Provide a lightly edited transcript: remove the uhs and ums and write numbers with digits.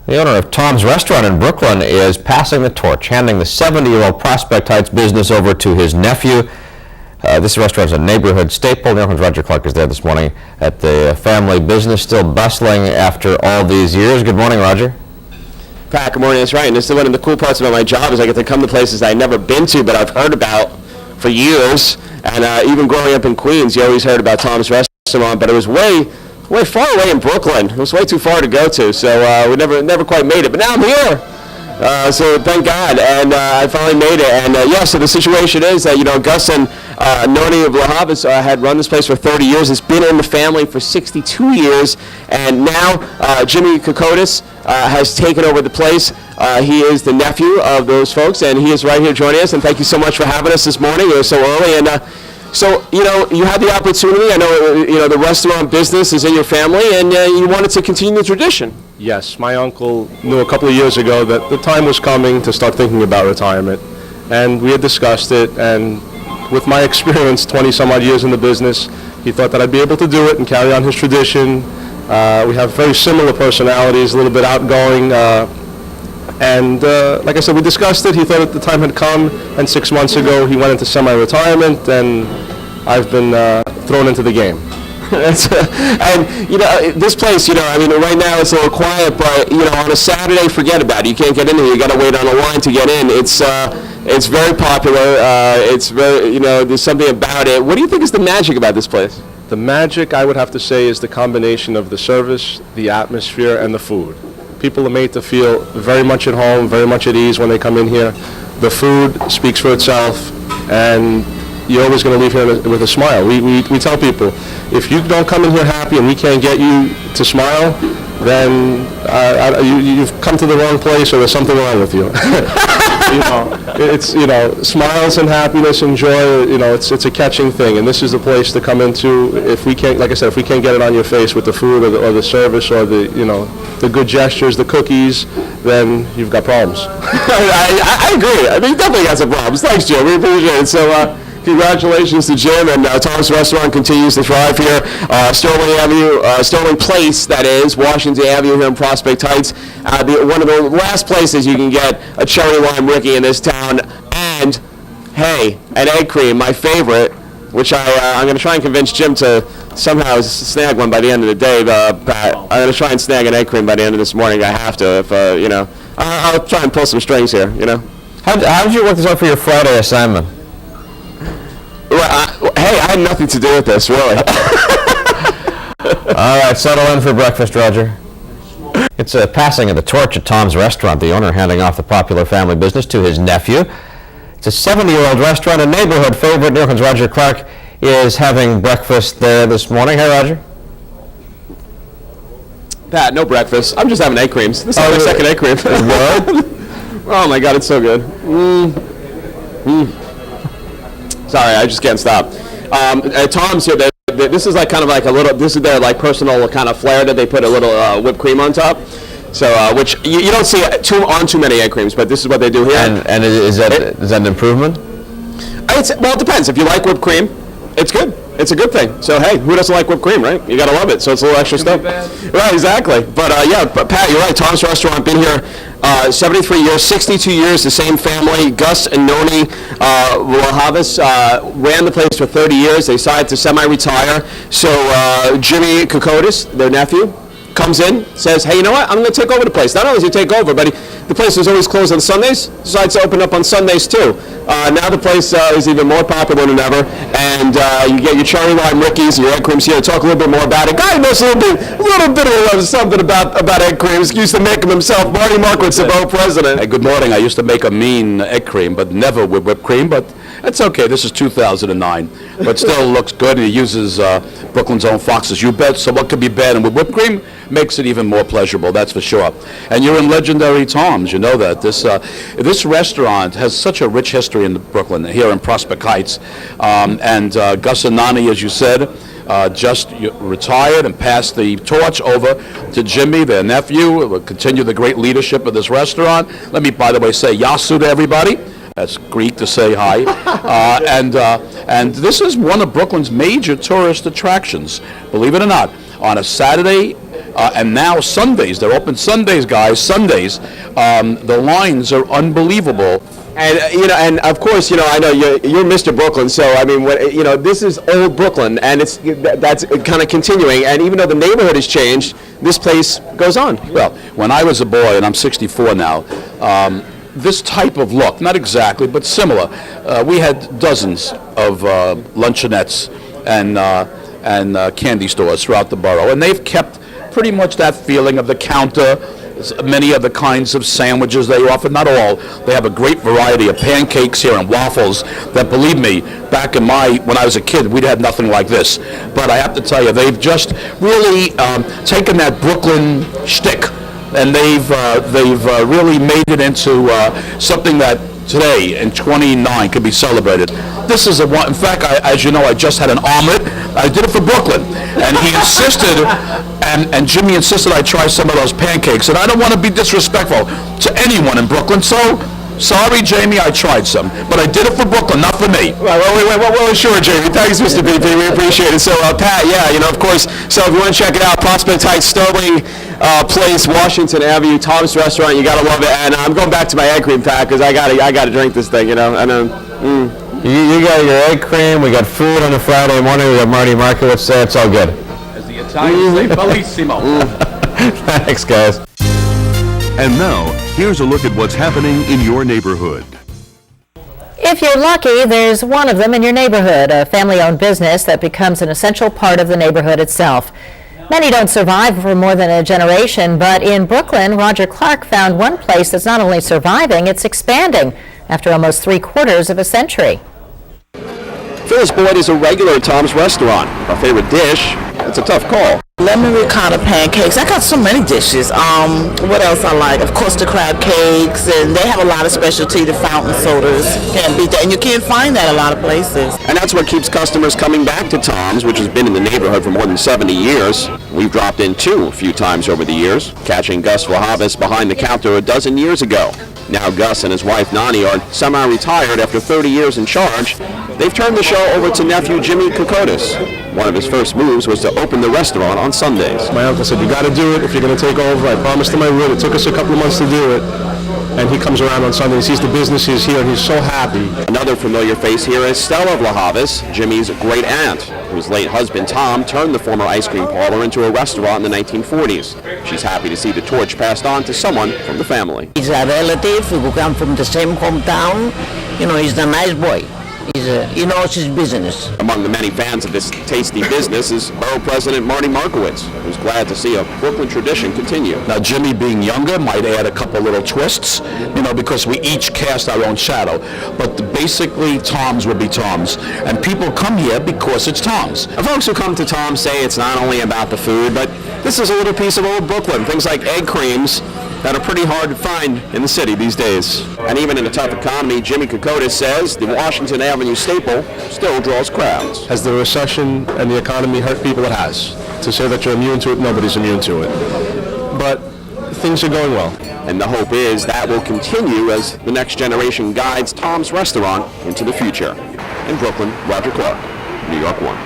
The owner of Tom's Restaurant in Brooklyn is passing the torch, handing the 70-year-old Prospect Heights business over to his nephew. This restaurant is a neighborhood staple. New York's Roger Clark is there this morning at the family business, still bustling after all these years. Good morning, Roger. Pat, good morning. That's right. And this is one of the cool parts about my job is I get to come to places I've never been to, but I've heard about for years. And even growing up in Queens, you always heard about Tom's Restaurant, but it was way far away in Brooklyn. It was way too far to go to, so we never quite made it. But now I'm here, so thank God, and I finally made it. And so the situation is that Gus and Noni of La Havas had run this place for 30 years. It's been in the family for 62 years, and now Jimmy Kokotis has taken over the place. He is the nephew of those folks, and he is right here joining us. And thank you so much for having us this morning. It was so early, and. So, you had the opportunity. I know, the restaurant business is in your family, and you wanted to continue the tradition. Yes, my uncle knew a couple of years ago that the time was coming to start thinking about retirement, and we had discussed it, and with my experience, 20-some-odd years in the business, he thought that I'd be able to do it and carry on his tradition. We have very similar personalities, a little bit outgoing, and like I said, we discussed it. He thought that the time had come, and 6 months ago he went into semi-retirement, and I've been thrown into the game. And this place, right now it's a little quiet, but on a Saturday, forget about it. You can't get in here. You got to wait on a line to get in. It's very popular. It's very, there's something about it. What do you think is the magic about this place? The magic, I would have to say, is the combination of the service, the atmosphere, and the food. People are made to feel very much at home, very much at ease when they come in here. The food speaks for itself, and you're always going to leave here with a smile. We tell people, if you don't come in here happy and we can't get you to smile, then you've come to the wrong place, or there's something wrong with you. It's smiles and happiness and joy. It's a catching thing, and this is the place to come into. If we can't, like I said, if we can't get it on your face with the food or the service or the good gestures, the cookies, then you've got problems. I agree. I mean, definitely got some problems. Thanks, Jim. We appreciate it. So. Congratulations to Jim, and Tom's Restaurant continues to thrive here. Sterling Place, that is, Washington Avenue here in Prospect Heights. One of the last places you can get a cherry lime Ricky in this town, and, hey, an egg cream, my favorite, which I'm going to try and convince Jim to somehow snag one by the end of the day, Pat. I'm going to try and snag an egg cream by the end of this morning. I have to, if, I'll try and pull some strings here, How did you work this out for your Friday assignment? Well, hey, I had nothing to do with this, really. All right, settle in for breakfast, Roger. It's a passing of the torch at Tom's Restaurant, the owner handing off the popular family business to his nephew. It's a 70-year-old restaurant, a neighborhood favorite. New York's Roger Clark is having breakfast there this morning. Hey, Roger. Pat, no breakfast. I'm just having egg creams. This is my second egg cream. What? Oh, my God, it's so good. Sorry, I just can't stop. At Tom's here, this is like kind of like a little. This is their like personal kind of flair that they put a little whipped cream on top. So, which you don't see too many egg creams, but this is what they do here. And is that an improvement? Well, it depends. If you like whipped cream, it's good. It's a good thing. So, hey, who doesn't like whipped cream, right? You gotta love it. So it's a little extra stuff. Right, exactly. But but Pat, you're right. Tom's Restaurant been here 73 years, 62 years. The same family. Gus and Noni La Havas ran the place for 30 years. They decided to semi-retire. So Jimmy Kokotis, their nephew, comes in, says, hey, you know what? I'm going to take over the place. Not only does he take over, but the place was always closed on Sundays, decides to open up on Sundays too. Now the place is even more popular than ever, and you get your cherry lime Rickies and your egg creams here. Talk a little bit more about it. Guy knows a little bit of something about egg creams. He used to make them himself. Marty Markowitz, the president. Hey, good morning. I used to make a mean egg cream, but never with whipped cream, but it's okay. This is 2009, but still looks good, and he uses Brooklyn's own Fox's You Bet, so what could be bad? And with whipped cream, makes it even more pleasurable, that's for sure. And you're in legendary Tom's, you know that. This restaurant has such a rich history in Brooklyn, here in Prospect Heights. And Gus and Nani, as you said, just retired and passed the torch over to Jimmy, their nephew, will continue the great leadership of this restaurant. Let me, by the way, say yasu to everybody. That's Greek to say hi. And this is one of Brooklyn's major tourist attractions, believe it or not. On a Saturday And now Sundays, they're open Sundays, guys, Sundays. The lines are unbelievable. And and of course, I know you're Mr. Brooklyn, so I mean, this is old Brooklyn, and that's kind of continuing. And even though the neighborhood has changed, this place goes on. Well, when I was a boy, and I'm 64 now, this type of look, not exactly, but similar. We had dozens of luncheonettes and candy stores throughout the borough, and they've kept pretty much that feeling of the counter. Many of the kinds of sandwiches they offer, not all. They have a great variety of pancakes here and waffles that, believe me, back in when I was a kid, we'd had nothing like this. But I have to tell you, they've just really taken that Brooklyn shtick, and they've really made it into something that today in 29 could be celebrated. This is in fact, as you know, I just had an omelet. I did it for Brooklyn, and he insisted, and Jimmy insisted I try some of those pancakes, and I don't want to be disrespectful to anyone in Brooklyn, so sorry, Jamie, I tried some, but I did it for Brooklyn, not for me. Well, sure, Jamie. Thanks, Mr. BP. We appreciate it. So, Pat, of course. So, if you want to check it out, Prospect Heights, Sterling Place, Washington Avenue, Tom's Restaurant. You gotta love it. And I'm going back to my egg cream, Pat, because I gotta drink this thing. You got your egg cream, we got food on a Friday morning, we got Marty Markowitz there, it's all good. As the Italians say, bellissimo. Thanks, guys. And now, here's a look at what's happening in your neighborhood. If you're lucky, there's one of them in your neighborhood, a family-owned business that becomes an essential part of the neighborhood itself. Many don't survive for more than a generation, but in Brooklyn, Roger Clark found one place that's not only surviving, it's expanding after almost 3/4 of a century. Phyllis Boyd is a regular at Tom's Restaurant. Her favorite dish? It's a tough call. Lemon ricotta pancakes. I got so many dishes. What else I like? Of course, the crab cakes, and they have a lot of specialty. The fountain sodas. Can't beat that, and you can't find that a lot of places. And that's what keeps customers coming back to Tom's, which has been in the neighborhood for more than 70 years. We've dropped in too a few times over the years, catching Gus Vahavas behind the counter a dozen years ago. Now Gus and his wife Nani are semi-retired after 30 years in charge. They've turned the show over to nephew Jimmy Kokotis. One of his first moves was to open the restaurant on Sundays. My uncle said, you got to do it if you're going to take over. I promised him I would. It took us a couple of months to do it. And he comes around on Sunday and sees the business is here, and he's so happy. Another familiar face here is Stella Vlahovis, Jimmy's great aunt, whose late husband Tom turned the former ice cream parlor into a restaurant in the 1940s. She's happy to see the torch passed on to someone from the family. He's a relative who come from the same hometown. He's a nice boy. He knows his business. Among the many fans of this tasty business is Borough President Marty Markowitz, who's glad to see a Brooklyn tradition continue. Now, Jimmy being younger might add a couple little twists, because we each cast our own shadow. But basically, Tom's will be Tom's. And people come here because it's Tom's. The folks who come to Tom's say it's not only about the food, but this is a little piece of old Brooklyn. Things like egg creams that are pretty hard to find in the city these days. And even in a tough economy, Jimmy Kokotis says the Washington Avenue staple still draws crowds. Has the recession and the economy hurt people? It has. To say that you're immune to it, nobody's immune to it. But things are going well. And the hope is that will continue as the next generation guides Tom's Restaurant into the future. In Brooklyn, Roger Clark, New York 1.